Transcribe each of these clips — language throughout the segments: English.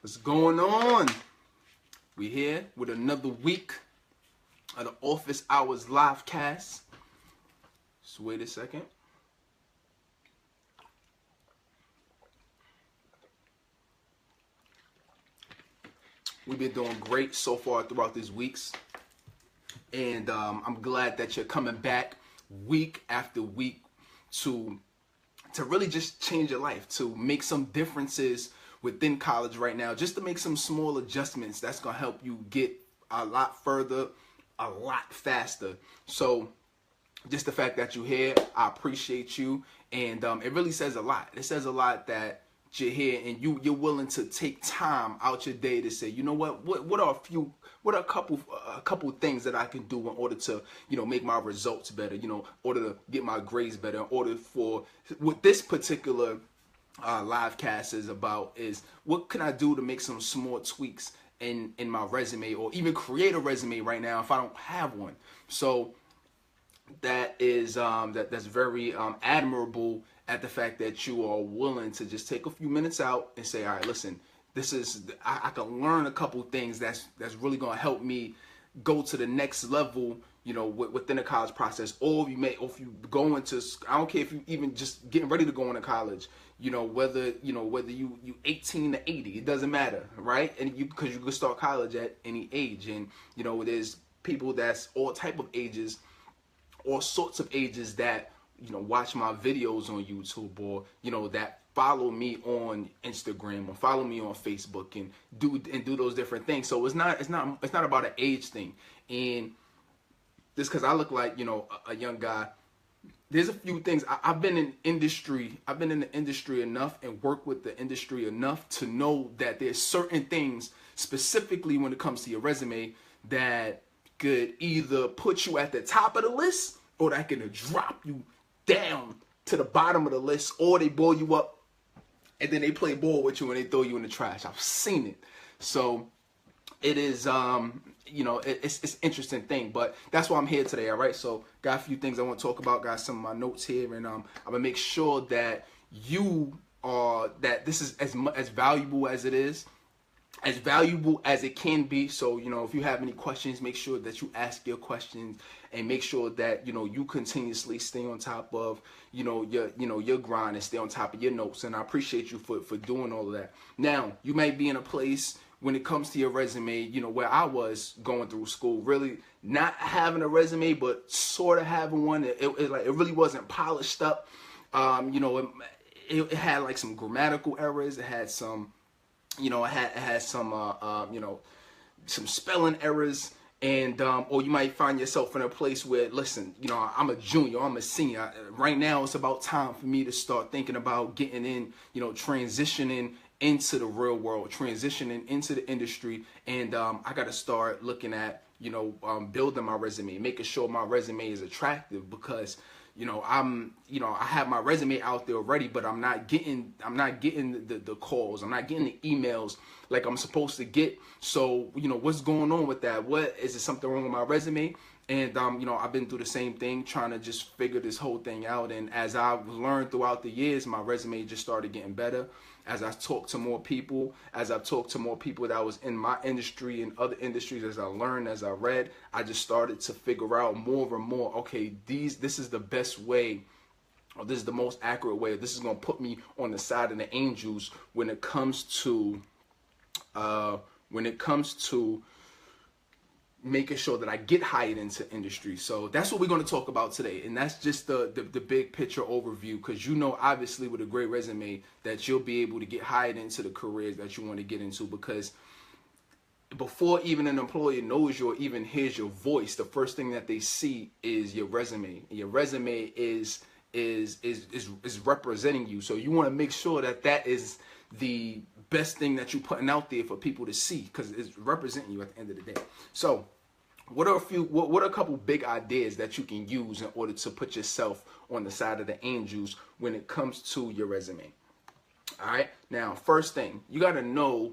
What's going on? We here with another week of the Office Hours live cast. Just wait a second. We've been doing great so far throughout these weeks. And I'm glad that you're coming back week after week to really just change your life, to make some differences within college right now, just to make some small adjustments that's going to help you get a lot further, a lot faster. So just the fact that you're here, I appreciate you. And it really says a lot. It says a lot that you're here and you're willing to take time out your day to say, you know what are a couple things that I can do in order to, make my results better, in order to get my grades better, in order for what this particular live cast is about is what can I do to make some small tweaks in my resume, or even create a resume right now if I don't have one. So that is that's very admirable at the fact that you are willing to just take a few minutes out and say, all right, listen, this is I can learn a couple things that's really going to help me go to the next level, within the college process. Or if you go into, I don't care if you even just getting ready to go into college, whether you 18 to 80, it doesn't matter, right? And because you can start college at any age, and there's people that's all type of ages, all sorts of ages that watch my videos on YouTube, or that follow me on Instagram or follow me on Facebook and do those different things. So it's not about an age thing. And just because I look like a young guy, there's a few things. I've been in the industry enough and worked with the industry enough to know that there's certain things, specifically when it comes to your resume, that could either put you at the top of the list or that can drop you down to the bottom of the list, or they blow you up and then they play ball with you and they throw you in the trash. I've seen it. So it is, it's an interesting thing, but that's why I'm here today. All right. So got a few things I want to talk about, got some of my notes here, and I'm going to make sure that that this is as valuable as it is, as valuable as it can be. So, if you have any questions, make sure that you ask your questions, and make sure that, you continuously stay on top of, your grind, and stay on top of your notes. And I appreciate you for doing all of that. Now, you might be in a place when it comes to your resume, where I was going through school, really not having a resume, but sort of having one. It really wasn't polished up. It had like some grammatical errors. It had some, it had some, some spelling errors, and or you might find yourself in a place where, listen, I'm a junior, I'm a senior. Right now, it's about time for me to start thinking about getting in, transitioning into the real world, transitioning into the industry, and I got to start looking at, building my resume, making sure my resume is attractive, because I have my resume out there already, but I'm not getting the calls. I'm not getting the emails like I'm supposed to get. So, what's going on with that? What is it, something wrong with my resume? And I've been through the same thing, trying to just figure this whole thing out. And as I've learned throughout the years, my resume just started getting better. As I talked to more people, that was in my industry and other industries, as I learned, as I read, I just started to figure out more and more, okay, this is the best way, or this is the most accurate way. This is going to put me on the side of the angels when it comes to making sure that I get hired into industry. So that's what we're going to talk about today. And that's just the big picture overview, because obviously with a great resume that you'll be able to get hired into the careers that you want to get into, because before even an employer knows you or even hears your voice, the first thing that they see is your resume. And your resume is representing you. So you want to make sure that is the best thing that you're putting out there for people to see, because it's representing you at the end of the day. So what are a couple big ideas that you can use in order to put yourself on the side of the angels when it comes to your resume? All right. Now, first thing, you got to know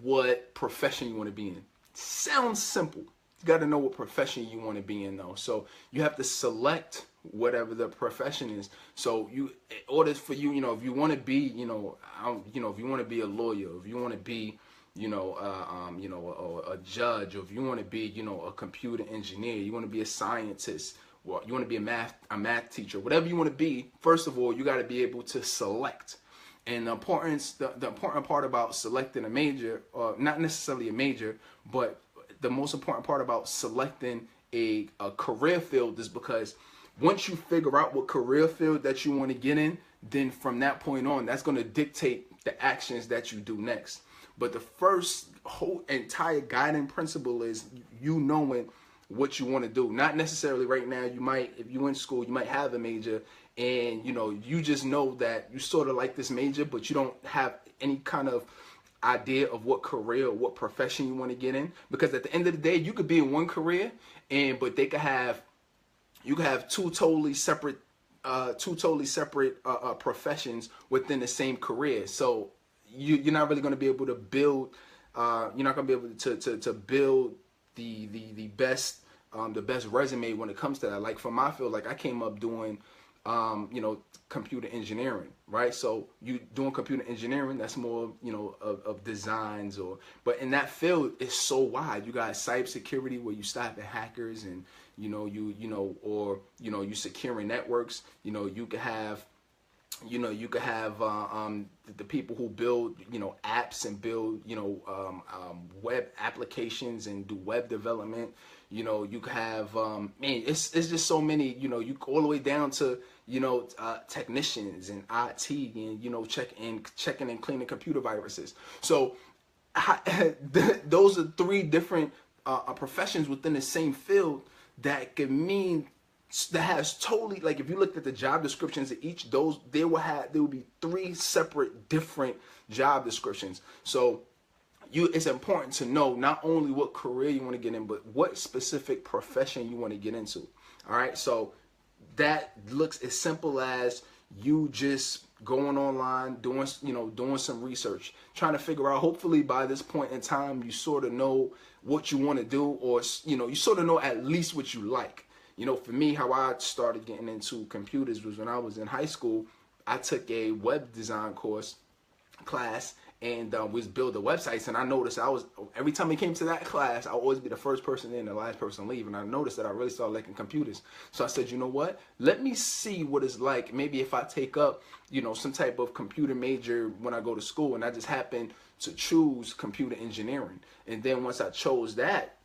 what profession you want to be in. Sounds simple. You got to know what profession you want to be in, though. So you have to select whatever the profession is. So in order for you, if you want to be, if you want to be a lawyer, if you want to be, a judge, or if you want to be, a computer engineer, you want to be a scientist, or you want to be a math teacher, whatever you want to be, first of all, you got to be able to select. And the important part about selecting a major, or not necessarily a major, but the most important part about selecting a career field is because once you figure out what career field that you want to get in, then from that point on, that's going to dictate the actions that you do next. But the first whole entire guiding principle is you knowing what you want to do. Not necessarily right now. You might, if you're in school, you might have a major and, you just know that you sort of like this major, but you don't have any kind of idea of what career or what profession you want to get in. Because at the end of the day, you could be in one career but you could have two totally separate professions within the same career. So you're not really going to be able to build. You're not going to be able to build the best resume when it comes to that. Like for my field, like I came up doing computer engineering, right? So you doing computer engineering, that's more, of designs but in that field, it's so wide. You got cybersecurity where you stop at hackers and, you securing networks. You could have, the people who build, apps and build, web applications and do web development. You could have, it's just so many, you all the way down to, technicians and IT and, checking and cleaning computer viruses. So those are three different professions within the same field that could mean that has totally, like if you looked at the job descriptions of each, there would be three separate different job descriptions. So it's important to know not only what career you want to get in, but what specific profession you want to get into. All right. So that looks as simple as you just going online, doing some research, trying to figure out, hopefully by this point in time, you sort of know what you want to do, or, you sort of know at least what you like. For me, how I started getting into computers was when I was in high school. I took a web design class, and was building websites. And I noticed every time it came to that class, I would always be the first person in, the last person leave. And I noticed that I really started liking computers. So I said, you know what? Let me see what it's like. Maybe if I take up, some type of computer major when I go to school. And I just happened to choose computer engineering. And then once I chose that,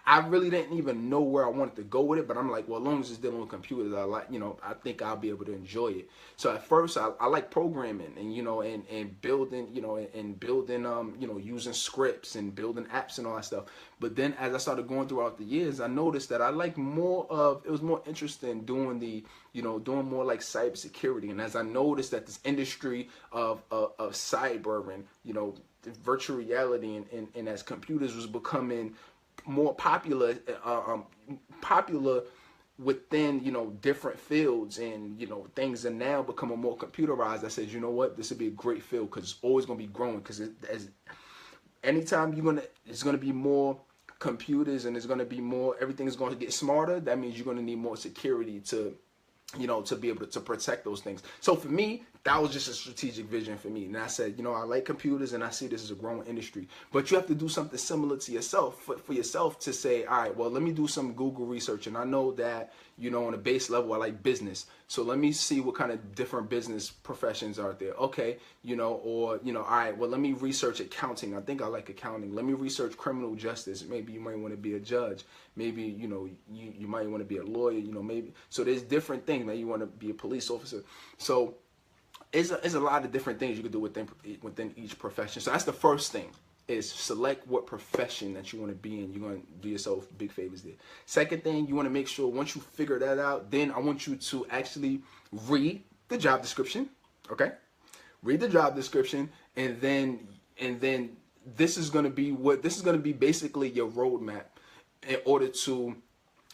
I really didn't even know where I wanted to go with it, but I'm like, well, as long as it's dealing with computers, I think I'll be able to enjoy it. So at first, I like programming and building, using scripts and building apps and all that stuff. But then as I started going throughout the years, I noticed that I like it was more interesting doing doing more like cybersecurity. And as I noticed that this industry of cyber and, virtual reality and as computers was becoming more popular within different fields, and things are now becoming more computerized. I said, you know what, this would be a great field because it's always going to be growing, because anytime it's going to be more computers and it's going to be more, everything is going to get smarter. That means you're going to need more security to be able to protect those things. So for me, that was just a strategic vision for me. And I said, I like computers and I see this as a growing industry. But you have to do something similar to yourself, for yourself to say, all right, well, let me do some Google research. And I know that, on a base level, I like business. So let me see what kind of different business professions are there. Okay, all right, well, let me research accounting. I think I like accounting. Let me research criminal justice. Maybe you might want to be a judge. Maybe, you might want to be a lawyer, maybe. So there's different things. Maybe you want to be a police officer. So it's a lot of different things you can do within each profession. So that's the first thing, is select what profession that you want to be in. You're going to do yourself big favors there. Second thing, you want to make sure once you figure that out, then I want you to actually read the job description. Okay? Read the job description, and then this is going to be basically your roadmap in order to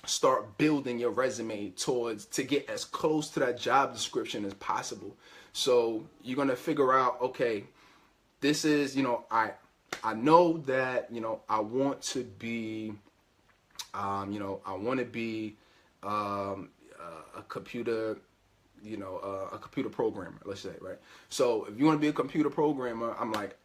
start building your resume to get as close to that job description as possible. So you're going to figure out, okay, this is, I know that, I want to be, a computer, a computer programmer, let's say, right? So if you want to be a computer programmer, I'm like,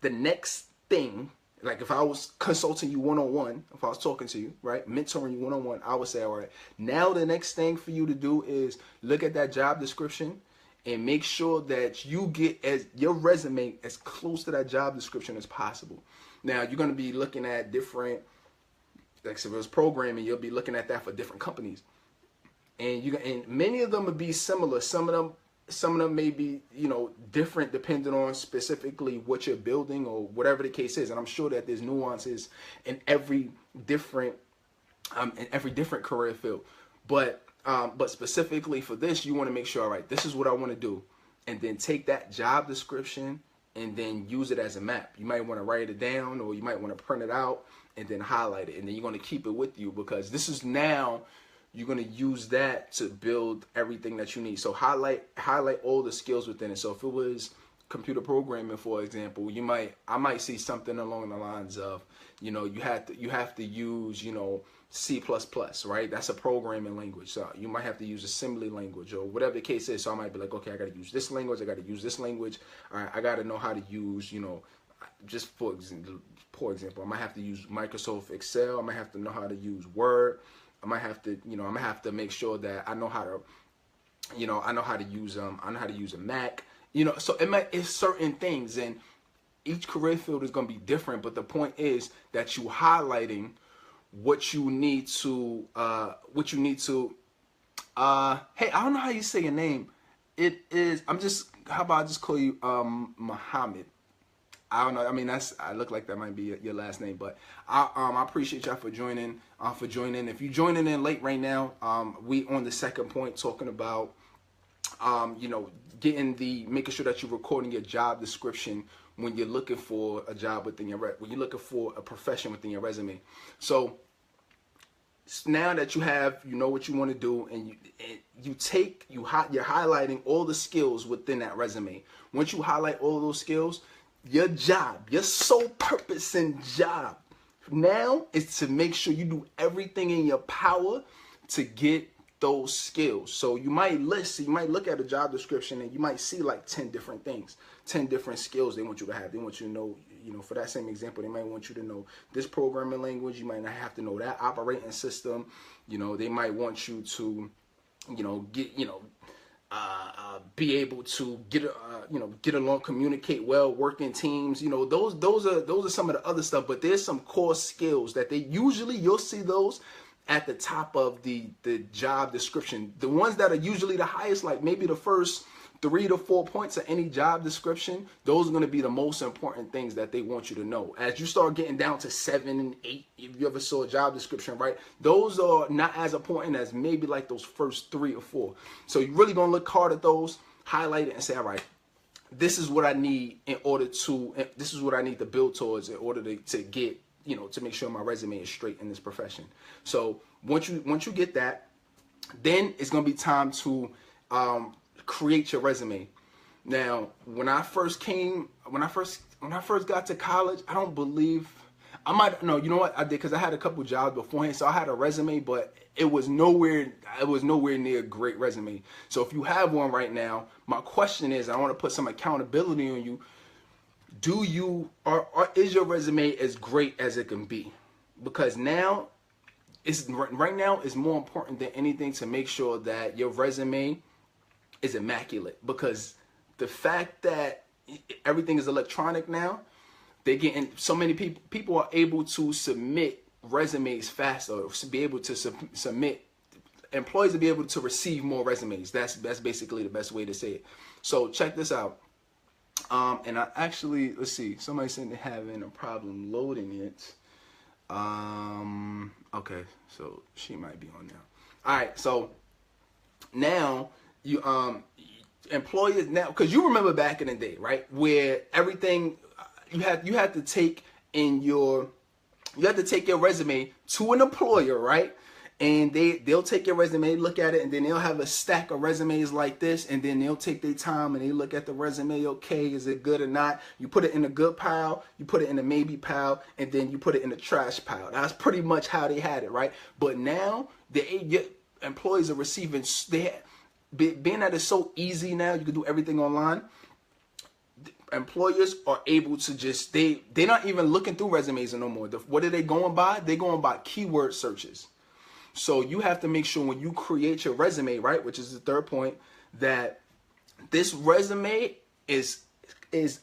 the next thing, like if I was consulting you one-on-one, if I was talking to you, right, mentoring you one-on-one, I would say, all right, now the next thing for you to do is look at that job description and make sure that you get your resume as close to that job description as possible. Now, you're going to be looking at different, like if it was programming, you'll be looking at that for different companies. And many of them would be similar. Some of them may be, different depending on specifically what you're building or whatever the case is. And I'm sure that there's nuances in every different career field. But specifically for this, you want to make sure, all right, this is what I want to do. And then take that job description and then use it as a map. You might want to write it down, or you might want to print it out and then highlight it. And then you're going to keep it with you, because this is now you're going to use that to build everything that you need. So highlight all the skills within it. So if it was computer programming, for example, I might see something along the lines of, you have to use, C++, right? That's a programming language. So you might have to use assembly language or whatever the case is. So I might be like, okay, I got to use this language. I got to use this language. All right, I got to know how to use, just for example, I might have to use Microsoft Excel. I might have to know how to use Word. I might have to, I'm gonna have to make sure that I know how to, I know how to use a Mac. So it's certain things, and each career field is gonna be different. But the point is that you highlighting what you need to, hey, I don't know how you say your name. It is, how about I just call you Muhammad? I don't know. I mean, I look like that might be your last name, but I appreciate y'all for joining. If you're joining in late right now, we on the second point talking about, making sure that you're recording your job description when you're looking for a job within when you're looking for a profession within your resume. So now that you have, what you want to do, and you're highlighting all the skills within that resume. Once you highlight all those skills, your job, your sole purpose and job now is to make sure you do everything in your power to get those skills. So you might look at a job description and you might see like 10 different things, 10 different skills they want you to have. They want you to know, for that same example, they might want you to know this programming language. You might not have to know that operating system. They might want you to, be able to get along, communicate well, work in teams. Those are some of the other stuff. But there's some core skills that you'll see those at the top of the job description. The ones that are usually the highest, like maybe the first 3 to 4 points of any job description, those are going to be the most important things that they want you to know. As you start getting down to 7 and 8, if you ever saw a job description, right, those are not as important as maybe like those first 3 or 4. So you're really going to look hard at those, highlight it, and say, all right, this is what I need this is what I need to build towards in order to get, to make sure my resume is straight in this profession. So once you get that, then it's going to be time to create your resume. Now, when I first got to college, I don't believe you know what I did, because I had a couple jobs beforehand, so I had a resume, but it was nowhere near a great resume. So if you have one right now, my question is, I want to put some accountability on you. Is your resume as great as it can be? Because now it's more important than anything to make sure that your resume is immaculate, because the fact that everything is electronic now, they're getting so many people are able to submit resumes faster, or be able to submit, employees to be able to receive more resumes. That's basically the best way to say it. So check this out. And I actually, let's see, somebody said they're having a problem loading it. Okay, so she might be on now. All right, so now you employers now, because you remember back in the day, right, where everything you had to take your resume to an employer, right? And they'll take your resume, look at it, and then they'll have a stack of resumes like this, and then they'll take their time and they look at the resume. Okay, is it good or not? You put it in the good pile, you put it in the maybe pile, and then you put it in the trash pile. That's pretty much how they had it, right? But now employees are receiving, being that it's so easy now, you can do everything online. Employers are able to just, they're not even looking through resumes no more. What are they going by? They're going by keyword searches. So you have to make sure when you create your resume, right, which is the third point, that this resume is as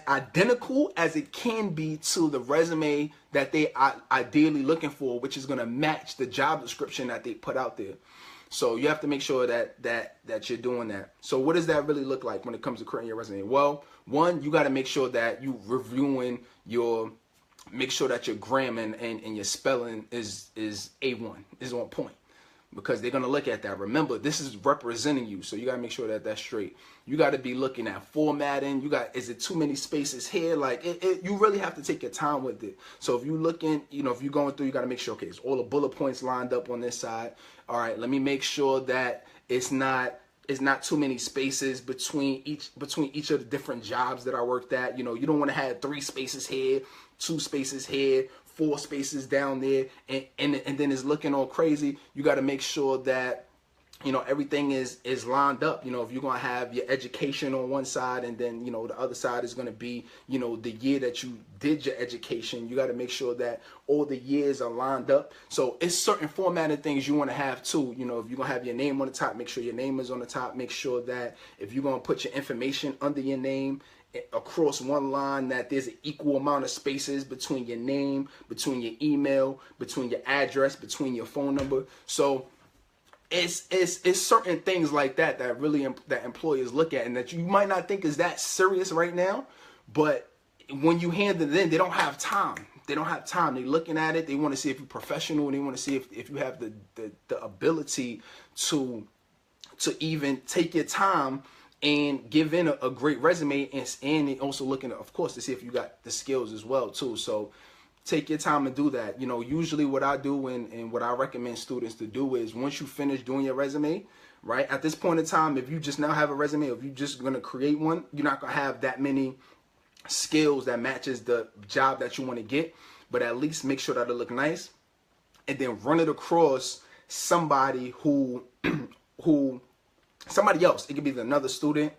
identical as it can be to the resume that they are ideally looking for, which is going to match the job description that they put out there. So you have to make sure that you're doing that. So what does that really look like when it comes to creating your resume? Well, one, you got to make sure that you reviewing make sure that your grammar and your spelling is A1, is on point, because they're going to look at that. Remember, this is representing you, so you got to make sure that that's straight. You got to be looking at formatting. Is it too many spaces here? Like, you really have to take your time with it. So if you're looking, if you're going through, you got to make sure, okay, it's all the bullet points lined up on this side. All right, let me make sure that it's not too many spaces between each of the different jobs that I worked at. You don't want to have 3 spaces here, 2 spaces here, 4 spaces down there, and then it's looking all crazy. You got to make sure that everything is lined up. If you're going to have your education on one side, and then the other side is going to be the year that you did your education, you got to make sure that all the years are lined up. So it's certain formatted things you want to have too. If you're going to have your name on the top, make sure your name is on the top. Make sure that if you're going to put your information under your name across one line, that there's an equal amount of spaces between your name, between your email, between your address, between your phone number. So it's certain things like that really that employers look at, and that you might not think is that serious right now, but when you hand it in, they don't have time. They're looking at it. They want to see if you're professional, and they want to see if you have the ability to even take your time and give in a great resume, and also looking, of course, to see if you got the skills as well too. So take your time and do that. Usually what I do and what I recommend students to do is, once you finish doing your resume, right, at this point in time, if you just now have a resume, or if you're just going to create one, you're not going to have that many skills that matches the job that you want to get, but at least make sure that it look nice, and then run it across somebody somebody else. It could be another student.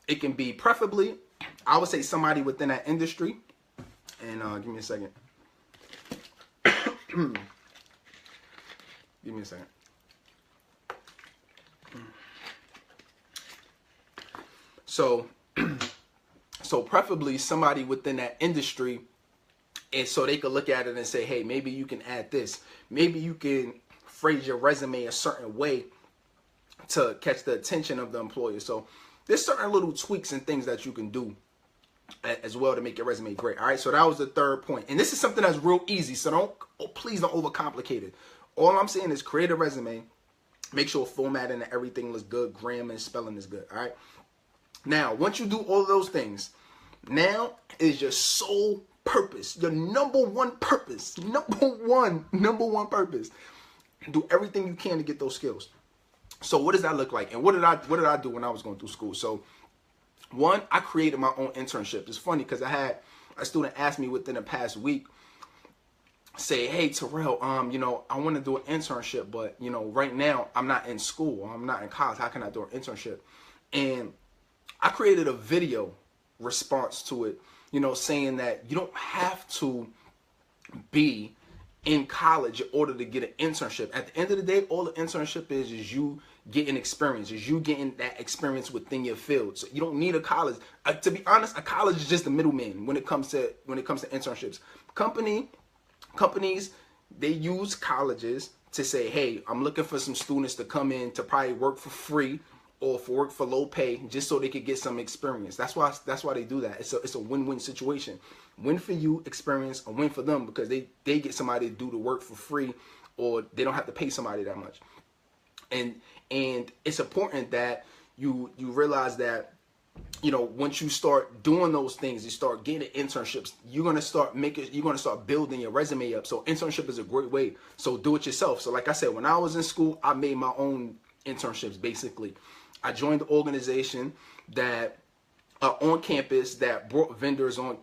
It can be, preferably, I would say, somebody within that industry. And give me a second. Give me a second. So preferably somebody within that industry, and so they could look at it and say, hey, maybe you can add this. Maybe you can phrase your resume a certain way to catch the attention of the employer. So there's certain little tweaks and things that you can do as well to make your resume great. All right, so that was the third point, and this is something that's real easy, so please don't overcomplicate it. All I'm saying is create a resume, make sure formatting and everything looks good, grammar and spelling is good. All right, now once you do all of those things, now is your sole purpose, your number one purpose, do everything you can to get those skills. So what does that look like, and what did I do when I was going through school? So one, I created my own internship. It's funny because I had a student ask me within the past week, say, hey, Terrell, I want to do an internship, but, right now I'm not in school. I'm not in college. How can I do an internship? And I created a video response to it, saying that you don't have to be in college in order to get an internship. At the end of the day, all the internship is you getting experience, is you getting that experience within your field. So you don't need a college. To be honest, a college is just the middleman when it comes to internships. Companies, they use colleges to say, hey, I'm looking for some students to come in to probably work for free or work for low pay, just so they could get some experience. That's why they do that. It's a win-win situation. Win for you, experience, a win for them, because they get somebody to do the work for free, or they don't have to pay somebody that much. And it's important that you realize that, once you start doing those things, you start getting internships, you're going to start building your resume up. So internship is a great way. So do it yourself. So like I said, when I was in school, I made my own internships. Basically, I joined the organization that on campus that brought vendors on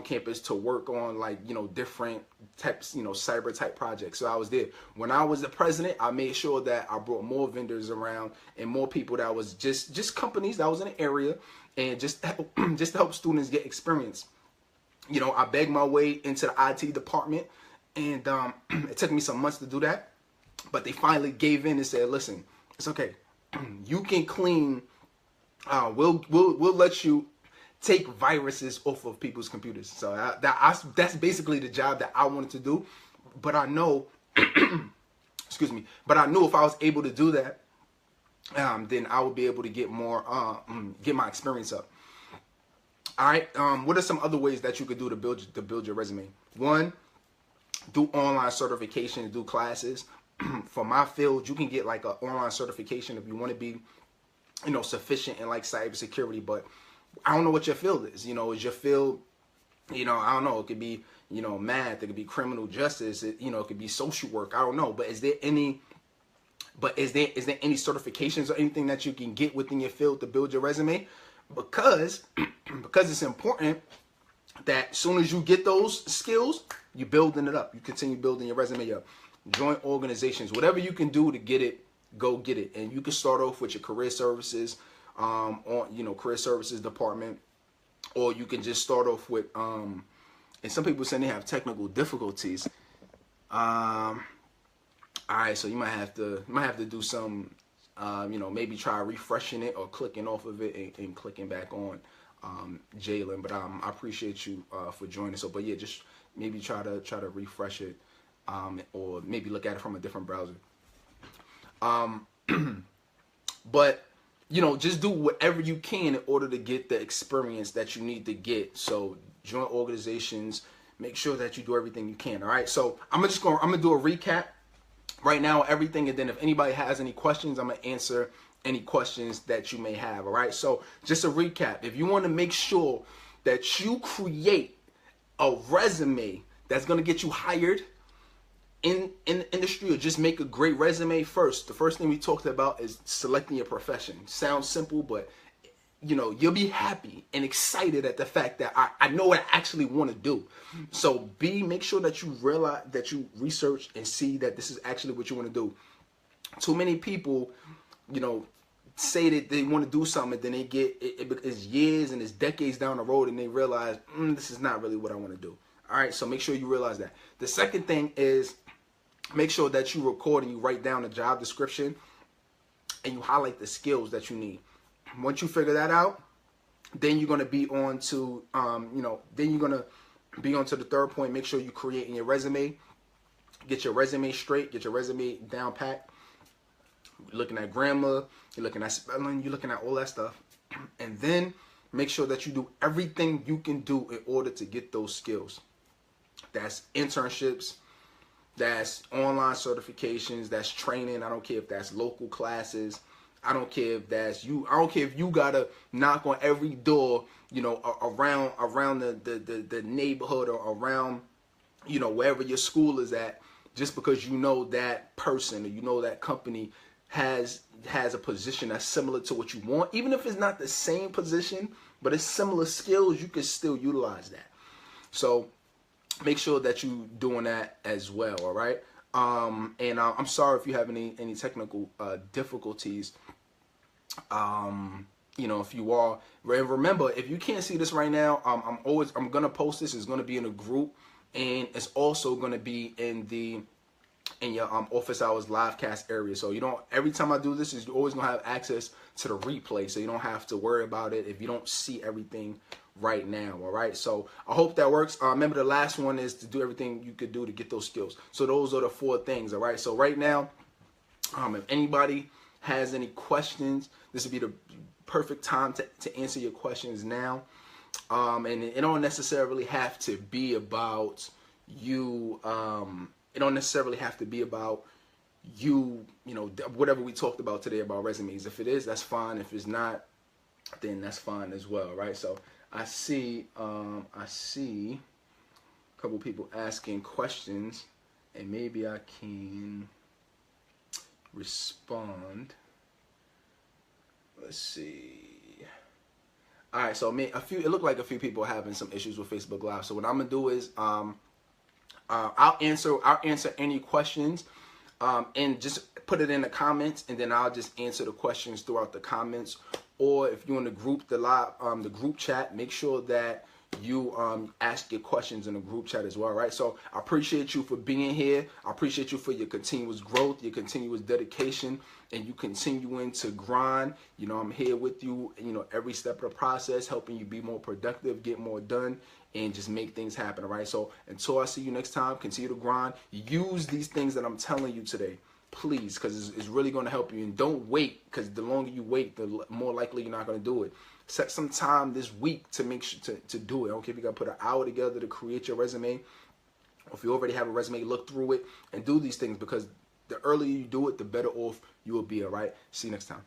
campus to work on, like, different types, cyber type projects. So I was there. When I was the president, I made sure that I brought more vendors around and more people that was just companies that was in the area, and just just to help students get experience. I begged my way into the IT department, and it took me some months to do that, but they finally gave in and said, "Listen, it's okay. You can clean. We'll let you take viruses off of people's computers." So that's basically the job that I wanted to do. But I know, excuse me. But I knew if I was able to do that, then I would be able to get more, get my experience up. All right. What are some other ways that you could do to build your resume? One, do online certification, do classes. For my field, you can get like an online certification if you want to be, sufficient in like cybersecurity. But I don't know what your field is. Is your field, I don't know. It could be, math. It could be criminal justice. It could be social work. I don't know. But is there any certifications or anything that you can get within your field to build your resume? Because it's important that as soon as you get those skills, you building it up. You continue building your resume up. Join organizations, whatever you can do to get it, go get it. And you can start off with your career services, career services department, or you can just start off with, and some people say they have technical difficulties. All right, so you might have to do some, maybe try refreshing it or clicking off of it and clicking back on, Jalen. But I appreciate you for joining. So, but yeah, just maybe try to refresh it, or maybe look at it from a different browser. But just do whatever you can in order to get the experience that you need to get. So join organizations, make sure that you do everything you can. All right. So I'm gonna do a recap right now, everything, and then if anybody has any questions, I'm gonna answer any questions that you may have. All right. So just a recap. If you want to make sure that you create a resume that's gonna get you hired in the industry, or just make a great resume, the first thing we talked about is selecting your profession. Sounds simple, but you'll be happy and excited at the fact that I know what I actually want to do. So make sure that you realize that you research and see that this is actually what you want to do. Too many people, say that they want to do something, and then they get it's years and it's decades down the road, and they realize this is not really what I want to do. All right, so make sure you realize that. The second thing is, make sure that you record and you write down the job description and you highlight the skills that you need. Once you figure that out, then you're going to be on to, then you're going to be on to the third point. Make sure you create in your resume, get your resume straight, get your resume down pat. You're looking at grammar, you're looking at spelling, you're looking at all that stuff. And then make sure that you do everything you can do in order to get those skills. That's internships, that's online certifications, that's training. I don't care if that's local classes. I don't care if that's you. I don't care if you gotta knock on every door, around the neighborhood or around, wherever your school is at, just because that person or that company has a position that's similar to what you want. Even if it's not the same position, but it's similar skills, you can still utilize that. So make sure that you're doing that as well. All right. And I'm sorry if you have any technical difficulties. If you are, and remember, if you can't see this right now, I'm gonna post this. It's gonna be in a group, and it's also gonna be in your office hours live cast area. So every time I do this, you're always gonna have access to the replay, so you don't have to worry about it if you don't see everything right now. All right, so I hope that works. Remember, the last one is to do everything you could do to get those skills. So those are the 4 things. All right, so right now, if anybody has any questions, this would be the perfect time to answer your questions now. And it don't necessarily have to be about you. It don't necessarily have to be about you, whatever we talked about today about resumes. If it is, that's fine. If it's not, then that's fine as well, right? So I see a couple people asking questions, and maybe I can respond. Let's see. All right, so it looked like a few people are having some issues with Facebook Live. So what I'm gonna do is I'll answer any questions, and just put it in the comments, and then I'll just answer the questions throughout the comments. Or if you're in the group, the group chat, make sure that you ask your questions in the group chat as well, right? So I appreciate you for being here. I appreciate you for your continuous growth, your continuous dedication, and you continuing to grind. You know, I'm here with you, you know, every step of the process, helping you be more productive, get more done, and just make things happen, all right? So until I see you next time, continue to grind. Use these things that I'm telling you today, please, because it's really going to help you. And don't wait, because the longer you wait, the more likely you're not going to do it. Set some time this week to make sure to do it. Okay, if you got to put an hour together to create your resume, or if you already have a resume, look through it and do these things, because the earlier you do it, the better off you will be, all right? See you next time.